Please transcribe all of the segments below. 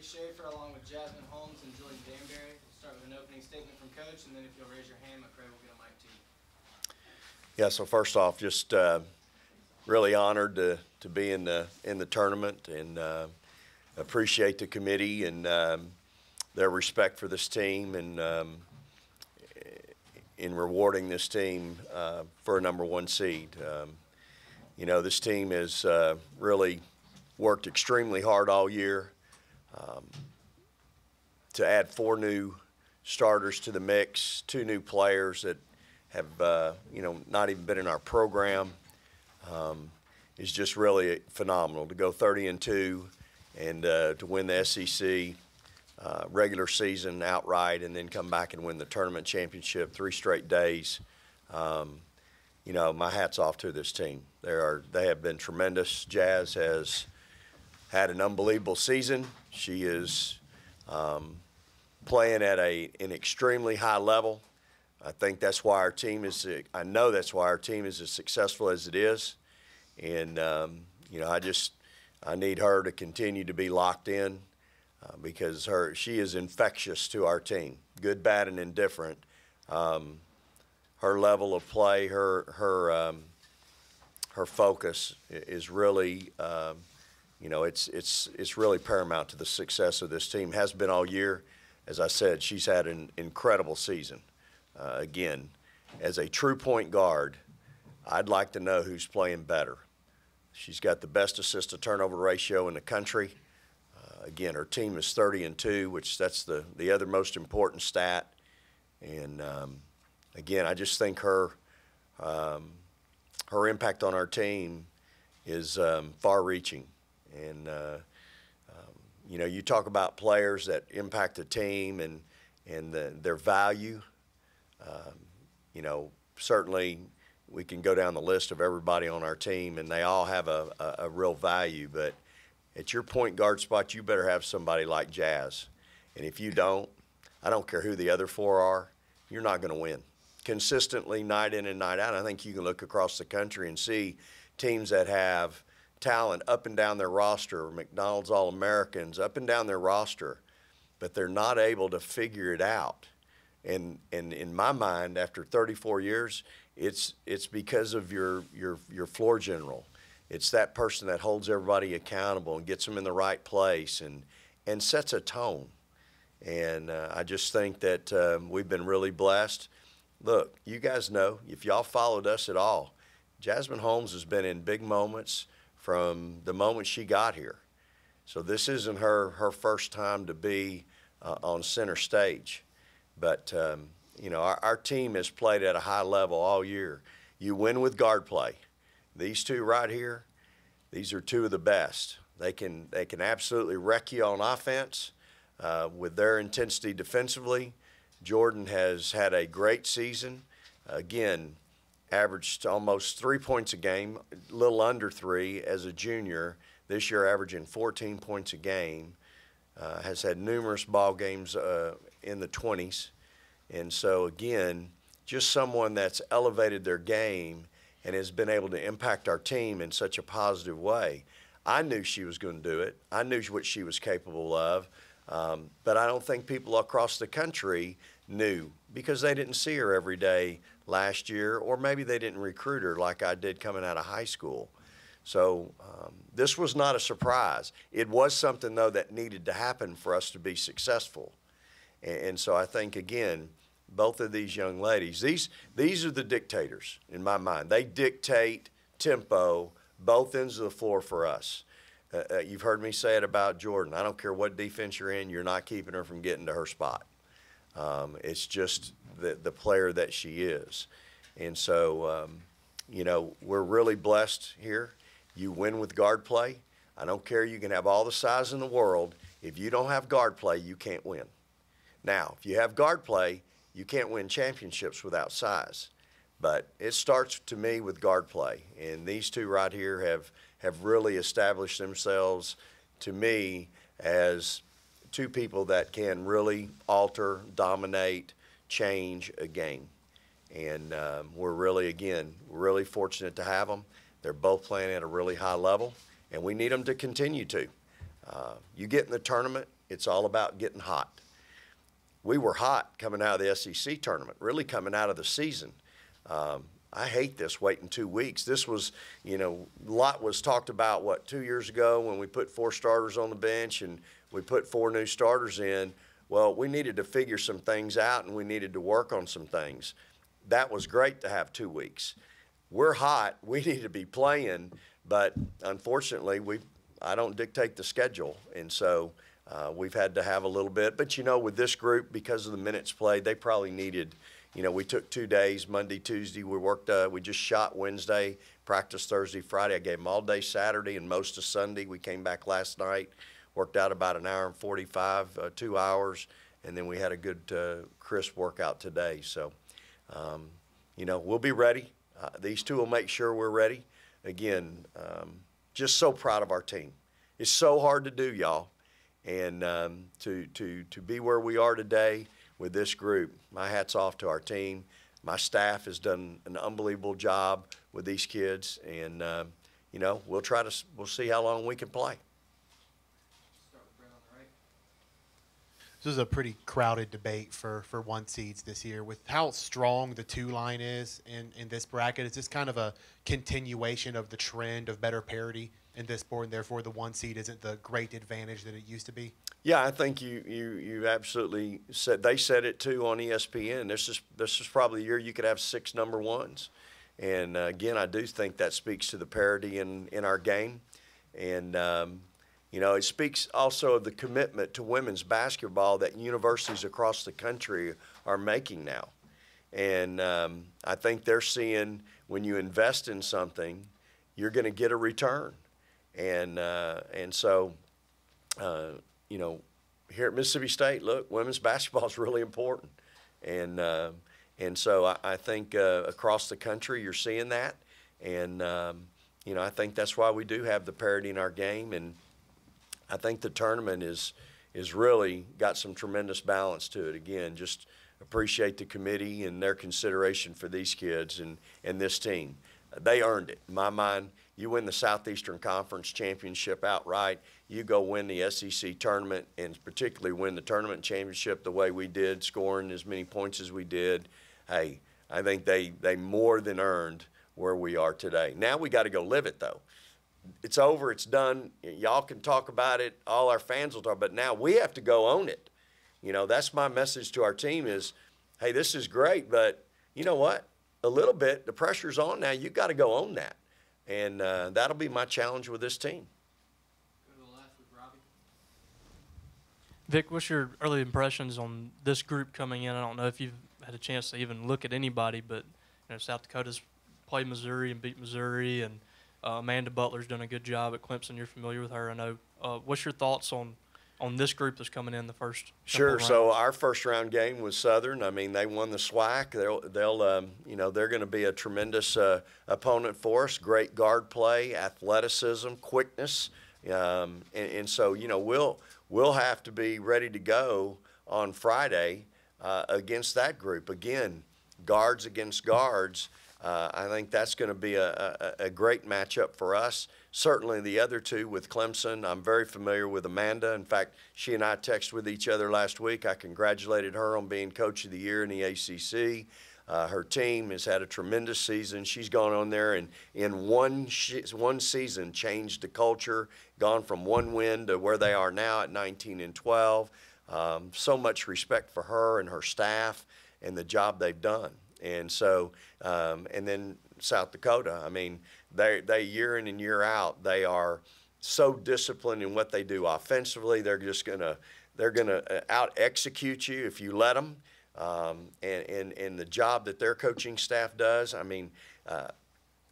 Schaefer, along with Jasmine Holmes and Jordan Danbury. We'll start with an opening statement from Coach, and then if you'll raise your hand, McCray will get a mic to you. Yeah, so first off, just really honored to be in the tournament, and appreciate the committee and their respect for this team, and in rewarding this team for a #1 seed. You know, this team has really worked extremely hard all year to add 4 new starters to the mix, 2 new players that have not even been in our program, is just really phenomenal. To go 30-2 and to win the SEC regular season outright, and then come back and win the tournament championship 3 straight days. You know, my hat's off to this team. They have been tremendous. Jazz has had an unbelievable season. She is playing at an extremely high level. I think that's why our team is. I know that's why our team is as successful as it is. And you know, I need her to continue to be locked in because she is infectious to our team, good, bad, and indifferent. Her level of play, her focus is really, you know, it's really paramount to the success of this team. Has been all year. As I said, she's had an incredible season. Again, as a true point guard, I'd like to know who's playing better. She's got the best assist-to-turnover ratio in the country. Again, her team is 30-2, which that's the other most important stat. And again, I just think her impact on our team is far-reaching. And you know, you talk about players that impact the team and their value. You know, certainly we can go down the list of everybody on our team, and they all have a real value. But at your point guard spot, you better have somebody like Jazz. And if you don't, I don't care who the other 4 are, you're not going to win. Consistently, night in and night out, I think you can look across the country and see teams that have talent up and down their roster, McDonald's All-Americans up and down their roster, but they're not able to figure it out. And in my mind, after 34 years, it's because of your floor general. It's that person that holds everybody accountable and gets them in the right place and sets a tone. And I just think that we've been really blessed. Look, you guys know, if y'all followed us at all, Jasmine Holmes has been in big moments from the moment she got here. So this isn't her first time to be on center stage. But, you know, our team has played at a high level all year. You win with guard play. These 2 right here, these are 2 of the best. They can absolutely wreck you on offense with their intensity defensively. Jordan has had a great season. Again, averaged almost 3 points a game, a little under 3 as a junior. This year averaging 14 points a game. Has had numerous ball games in the 20s. And so, again, just someone that's elevated their game and has been able to impact our team in such a positive way. I knew she was going to do it. I knew what she was capable of. But I don't think people across the country knew because they didn't see her every day last year, or maybe they didn't recruit her like I did coming out of high school. So this was not a surprise. It was something, though, that needed to happen for us to be successful. And so I think, again, both of these young ladies, these are the dictators in my mind. They dictate tempo both ends of the floor for us. You've heard me say it about Jordan. I don't care what defense you're in, you're not keeping her from getting to her spot. It's just the player that she is. And so, you know, we're really blessed here. You win with guard play. I don't care. You can have all the size in the world. If you don't have guard play, you can't win. Now, if you have guard play, you can't win championships without size. But it starts, to me, with guard play. And these 2 right here have really established themselves, to me, as 2 people that can really alter, dominate, change a game. And we're really fortunate to have them. They're both playing at a really high level, and we need them to continue to. You get in the tournament, It's all about getting hot. We were hot coming out of the SEC tournament, really coming out of the season. I hate this waiting 2 weeks. This was, a lot was talked about, 2 years ago when we put 4 starters on the bench and we put 4 new starters in. Well, we needed to figure some things out and we needed to work on some things. That was great to have 2 weeks. We're hot. We need to be playing, but unfortunately, I don't dictate the schedule, and so we've had to have a little bit. But, with this group, because of the minutes played, they probably needed, we took 2 days, Monday, Tuesday. We worked, we just shot Wednesday, practiced Thursday, Friday. I gave them all day Saturday and most of Sunday. We came back last night, worked out about an hour and 45, 2 hours, and then we had a good, crisp workout today. So, we'll be ready. These two will make sure we're ready. Again, just so proud of our team. It's so hard to do, y'all. And to be where we are today with this group, my hat's off to our team. My staff has done an unbelievable job with these kids. And, we'll see how long we can play. This is a pretty crowded debate for 1 seeds this year. With how strong the 2 line is in this bracket, is this kind of a continuation of the trend of better parity in this board, and therefore the 1 seed isn't the great advantage that it used to be? Yeah, I think you absolutely said. They said it too on ESPN. This is probably the year you could have 6 number 1s, and again, I do think that speaks to the parity in our game, and. It speaks also of the commitment to women's basketball that universities across the country are making now. And I think they're seeing when you invest in something, you're going to get a return. And so, here at Mississippi State, look, women's basketball is really important. And so I think across the country you're seeing that. And, I think that's why we do have the parity in our game. And I think the tournament is really got some tremendous balance to it. Again, just appreciate the committee and their consideration for these kids and this team. They earned it. In my mind, you win the Southeastern Conference Championship outright, you go win the SEC tournament, and particularly win the tournament championship the way we did, scoring as many points as we did. Hey, I think they more than earned where we are today. Now we got to go live it, though. It's over. It's done. Y'all can talk about it. All our fans will talk, but now we have to go own it. That's my message to our team is, hey, this is great, but you know what? A little bit, the pressure's on now. You got to go own that, and that'll be my challenge with this team. Go to the left with Robbie. Vic, what's your early impressions on this group coming in? I don't know if you've had a chance to even look at anybody, but South Dakota's played Missouri and beat Missouri, and Amanda Butler's done a good job at Clemson. You're familiar with her, I know. What's your thoughts on this group that's coming in the first? Sure. So our first round game was Southern. I mean, they won the SWAC. They're going to be a tremendous opponent for us. Great guard play, athleticism, quickness, and so we'll have to be ready to go on Friday against that group. Again, guards against guards. I think that's going to be a great matchup for us. Certainly the other two with Clemson, I'm very familiar with Amanda. In fact, she and I texted with each other last week. I congratulated her on being Coach of the Year in the ACC. Her team has had a tremendous season. She's gone on there and in one season changed the culture, gone from 1 win to where they are now at 19-12. So much respect for her and her staff and the job they've done. And so, and then South Dakota, I mean, they year in and year out, they are so disciplined in what they do offensively. They're gonna out execute you if you let them. And the job that their coaching staff does, I mean,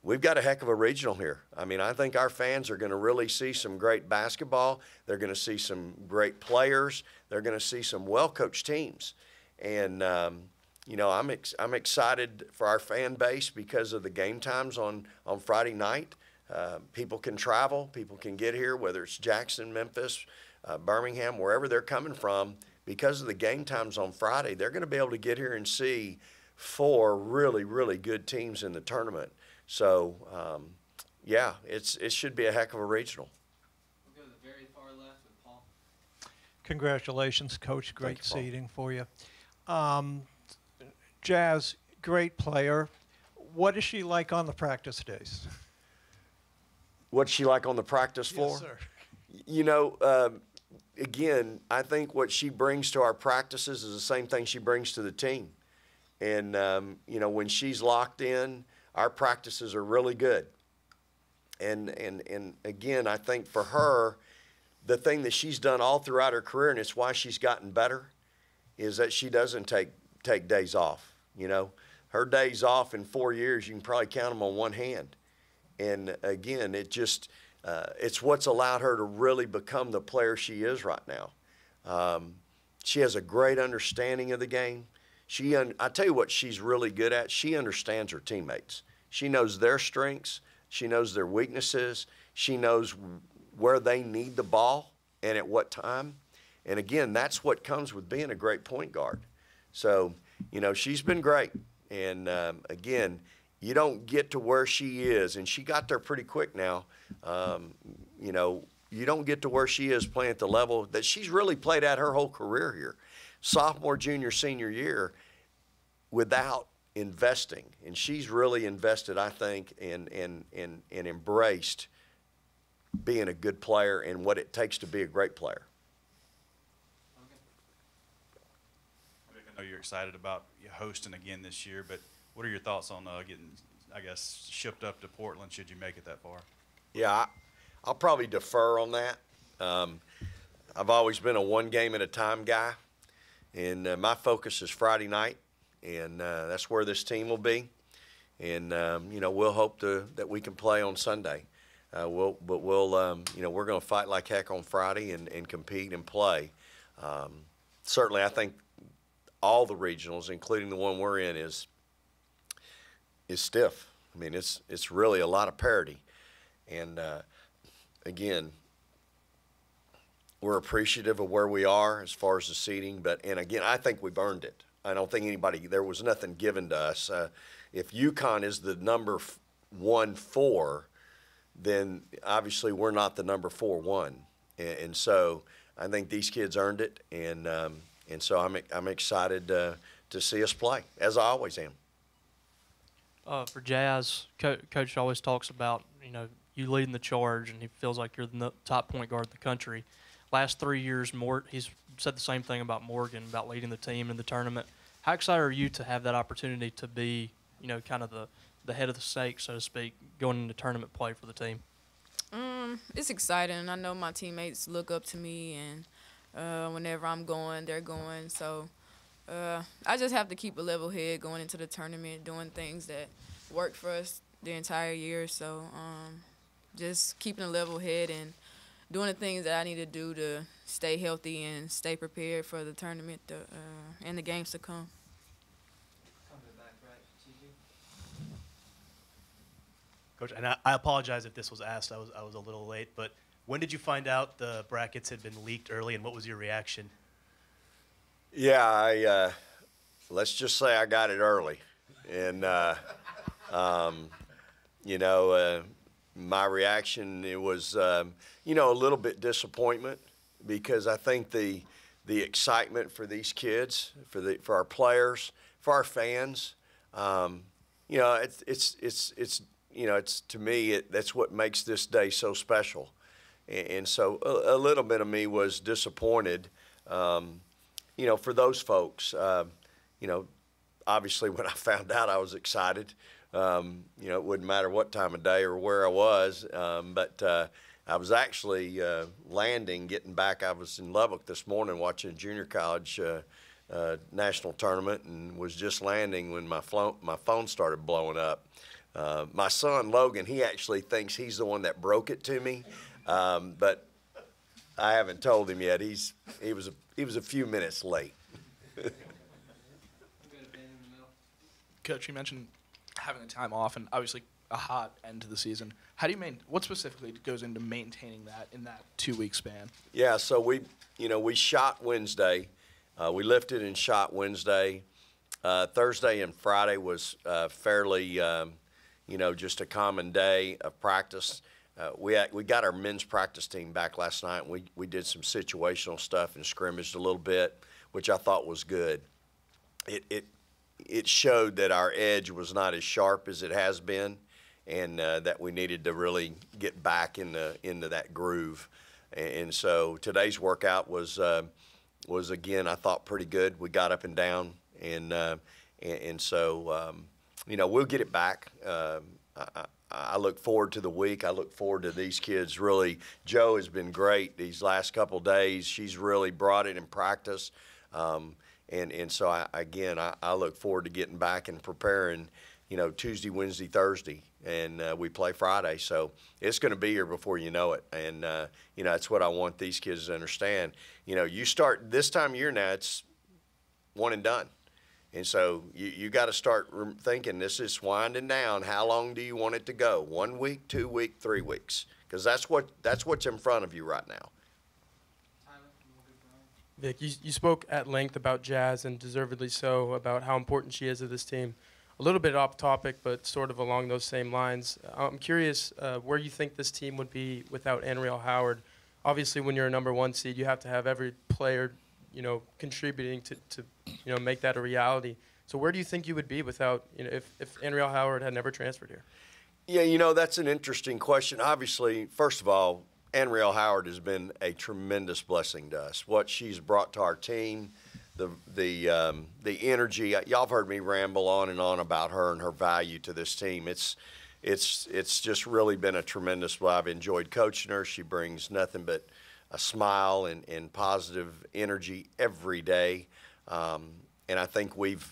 we've got a heck of a regional here. I mean, I think our fans are going to really see some great basketball. They're going to see some great players. They're going to see some well-coached teams. And, I'm excited for our fan base because of the game times on Friday night. People can travel. People can get here, whether it's Jackson, Memphis, Birmingham, wherever they're coming from. Because of the game times on Friday, they're going to be able to get here and see 4 really, really good teams in the tournament. So, it should be a heck of a regional. We'll go to the very far left with Paul. Congratulations, Coach. Great Thank you, Paul. seating for you. Jazz, great player. What is she like on the practice days? What's she like on the practice floor? Yes, sir. You know, again, I think what she brings to our practices is the same thing she brings to the team. And, you know, when she's locked in, our practices are really good. And again, I think for her, the thing that she's done all throughout her career, and it's why she's gotten better, is that she doesn't take days off. You know, her days off in 4 years, you can probably count them on one hand. And again, it's what's allowed her to really become the player she is right now. She has a great understanding of the game. I tell you what she's really good at. She understands her teammates. She knows their strengths. She knows their weaknesses. She knows where they need the ball and at what time. And again, that's what comes with being a great point guard. So, you know, she's been great. And again, you don't get to where she is, and she got there pretty quick now. You know, you don't get to where she is playing at the level that she's really played at her whole career here. Sophomore, junior, senior year without investing. And she's really invested, I think, and embraced being a good player and what it takes to be a great player. I know you're excited about hosting again this year, but what are your thoughts on getting, I guess, shipped up to Portland should you make it that far? Yeah, I'll probably defer on that. I've always been a one-game-at-a-time guy, and my focus is Friday night, and that's where this team will be. And, you know, we'll hope that we can play on Sunday. You know, we're going to fight like heck on Friday and compete and play. Certainly, I think all the regionals, including the one we're in, is stiff. I mean, it's really a lot of parity. And, again, we're appreciative of where we are as far as the seating. And again, I think we've earned it. I don't think there was nothing given to us. If UConn is the number 1-4, then obviously we're not the number 4-1. And so I think these kids earned it. And so I'm excited to see us play, as I always am. For Jazz, Coach always talks about, you know, you leading the charge, and he feels like you're the top point guard in the country. Last 3 years, he's said the same thing about Morgan, about leading the team in the tournament. How excited are you to have that opportunity to be, you know, kind of the head of the stake, so to speak, going into tournament play for the team? It's exciting. I know my teammates look up to me, and whenever I'm going, they're going. So I just have to keep a level head going into the tournament, doing things that work for us the entire year. So just keeping a level head and doing the things that I need to do to stay healthy and stay prepared for the tournament and the games to come. Come to the back right, TG. Coach, and I apologize if this was asked. I was a little late, but when did you find out the brackets had been leaked early, and what was your reaction? Yeah, let's just say I got it early, and you know, my reaction, it was you know, a little bit disappointment, because I think the excitement for these kids, for our players, for our fans, you know, it's you know, it's, to me, that's what makes this day so special. And so a little bit of me was disappointed, you know, for those folks. You know, obviously when I found out, I was excited. You know, it wouldn't matter what time of day or where I was, but I was actually getting back. I was in Lubbock this morning watching a junior college national tournament, and was just landing when my phone started blowing up. My son, Logan, he actually thinks he's the one that broke it to me, but I haven't told him yet. He was a few minutes late. Coach, you mentioned having the time off, and obviously a hot end to the season. How do you what specifically goes into maintaining that in that 2-week span? Yeah, so we shot Wednesday. We lifted and shot Wednesday. Thursday and Friday was fairly, you know, just a common day of practice. we got our men's practice team back last night. And we did some situational stuff and scrimmaged a little bit, which I thought was good. It showed that our edge was not as sharp as it has been, and that we needed to really get back into that groove. And so today's workout was again, I thought, pretty good. We got up and down, and so we'll get it back. I look forward to the week. I look forward to these kids really. Jo has been great these last couple days. She's really brought it in practice. And so, I look forward to getting back and preparing, Tuesday, Wednesday, Thursday, and we play Friday. So it's going to be here before you know it. And, that's what I want these kids to understand. You start this time of year now, it's one and done. And so you got to start thinking, this is winding down. How long do you want it to go? 1 week, 2 weeks, 3 weeks? Because that's what's in front of you right now. Vic, you spoke at length about Jazz, and deservedly so, about how important she is to this team. A little bit off topic, but sort of along those same lines. I'm curious where you think this team would be without Anriel Howard. Obviously, when you're a number 1 seed, you have to have every player, contributing to make that a reality. So where do you think you would be without, if Anriel Howard had never transferred here? Yeah, that's an interesting question. Obviously, first of all, Anriel Howard has been a tremendous blessing to us. What she's brought to our team, the energy. Y'all have heard me ramble on and on about her and her value to this team. It's just really been a tremendous. I've enjoyed coaching her. She brings nothing but a smile and positive energy every day. And I think we've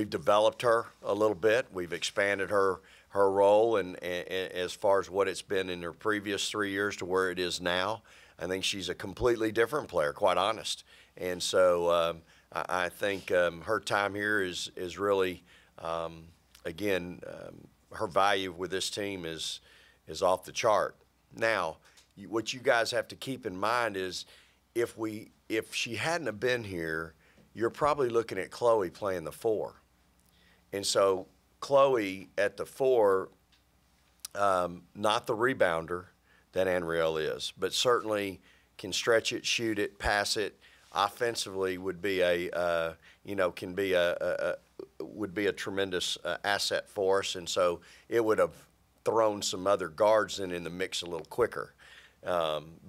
developed her a little bit. We've expanded her role and as far as what it's been in her previous 3 years to where it is now. I think she's a completely different player, quite honest. And so I think her time here is really, her value with this team is off the chart. Now, what you guys have to keep in mind is if she hadn't have been here, you're probably looking at Chloe playing the 4. And so Chloe at the 4, not the rebounder that Anriel is, but certainly can stretch it, shoot it, pass it. Offensively would be a tremendous asset for us, and so it would have thrown some other guards in the mix a little quicker. And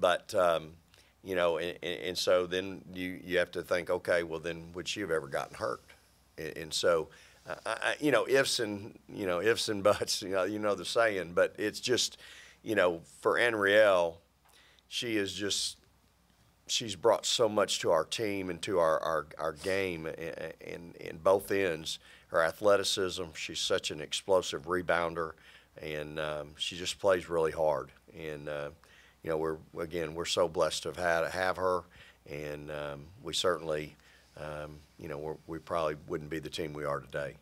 so then you have to think, okay, well then would she have ever gotten hurt? And so. Ifs and buts, the saying, but it's just, for Anriel, she's brought so much to our team and to our game in both ends. Her athleticism, she's such an explosive rebounder, and she just plays really hard. And, we're so blessed to have her, and we certainly we probably wouldn't be the team we are today.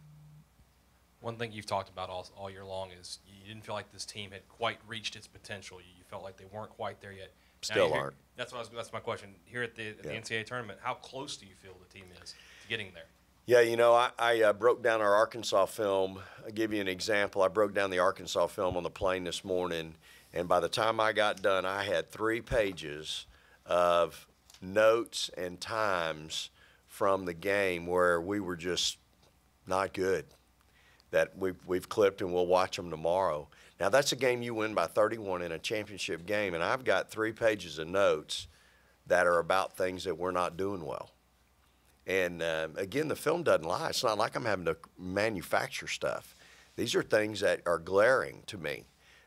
One thing you've talked about all year long is you didn't feel like this team had quite reached its potential. You felt like they weren't quite there yet. Still aren't. That's my question. Here at the NCAA tournament, how close do you feel the team is to getting there? Yeah, I broke down our Arkansas film. I'll give you an example. I broke down the Arkansas film on the plane this morning, and by the time I got done, I had 3 pages of notes and times from the game where we were just not good, that we've clipped and we'll watch them tomorrow. Now, that's a game you win by 31 in a championship game, and I've got 3 pages of notes that are about things that we're not doing well. And, again, the film doesn't lie. It's not like I'm having to manufacture stuff. These are things that are glaring to me,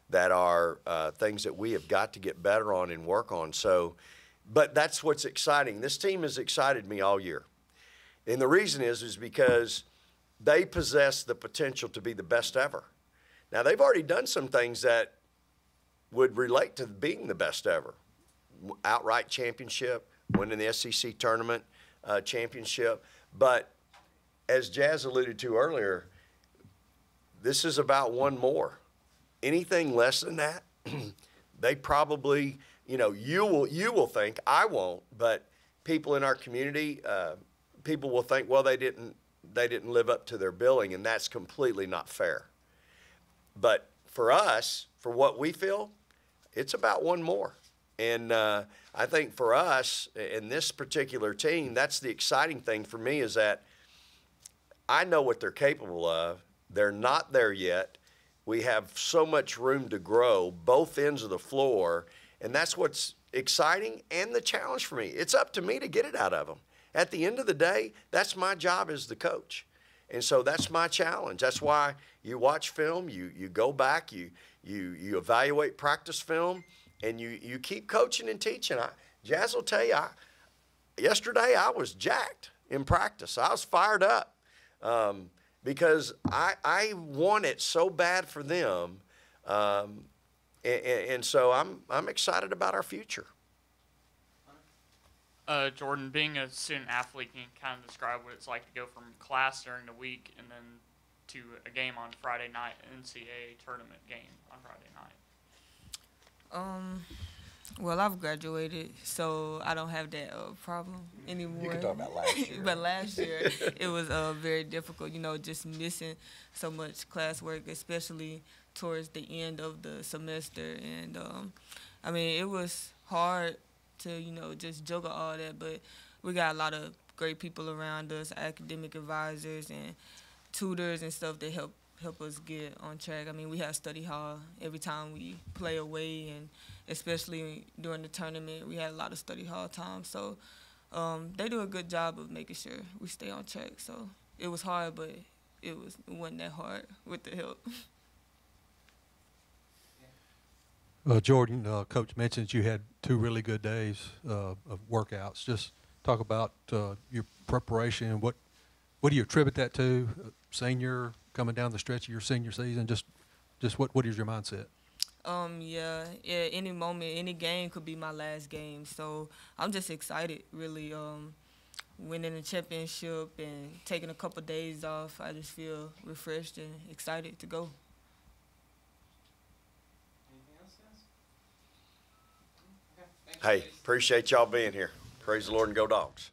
that are things that we have got to get better on and work on. So, but that's what's exciting. This team has excited me all year. And the reason is because they possess the potential to be the best ever. Now, they've already done some things that would relate to being the best ever. Outright championship, winning the SEC tournament championship. But as Jazz alluded to earlier, this is about one more. Anything less than that, they probably, you will think, I won't, but people in our community, people will think, well, they didn't live up to their billing, and that's completely not fair. But for us, for what we feel, it's about one more. And I think for us in this particular team, that's the exciting thing for me is that I know what they're capable of. They're not there yet. We have so much room to grow, both ends of the floor, and that's what's exciting and the challenge for me. It's up to me to get it out of them. At the end of the day, that's my job as the coach. And so that's my challenge. That's why you watch film, you go back, you evaluate practice film, and you keep coaching and teaching. Jazz will tell you, yesterday I was jacked in practice. I was fired up because I want it so bad for them. And so I'm excited about our future. Jordan, being a student athlete, can you kind of describe what it's like to go from class during the week and then to a game on Friday night, an NCAA tournament game on Friday night? Well, I've graduated, so I don't have that problem anymore. You can talk about last year. But last year, it was very difficult, just missing so much classwork, especially towards the end of the semester. And, it was hard to, just juggle all that, but we got a lot of great people around us, academic advisors and tutors and stuff that help us get on track. We have study hall every time we play away, and especially during the tournament, we had a lot of study hall time. So they do a good job of making sure we stay on track. So it was hard, but it wasn't that hard with the help. Jordan, Coach mentioned you had 2 really good days of workouts. Just talk about your preparation and what do you attribute that to? Senior coming down the stretch of your senior season. Just what is your mindset? Any moment, any game could be my last game. So I'm just excited, really. Winning the championship and taking a couple days off, I just feel refreshed and excited to go. Hey, appreciate y'all being here. Praise the Lord and go Dogs.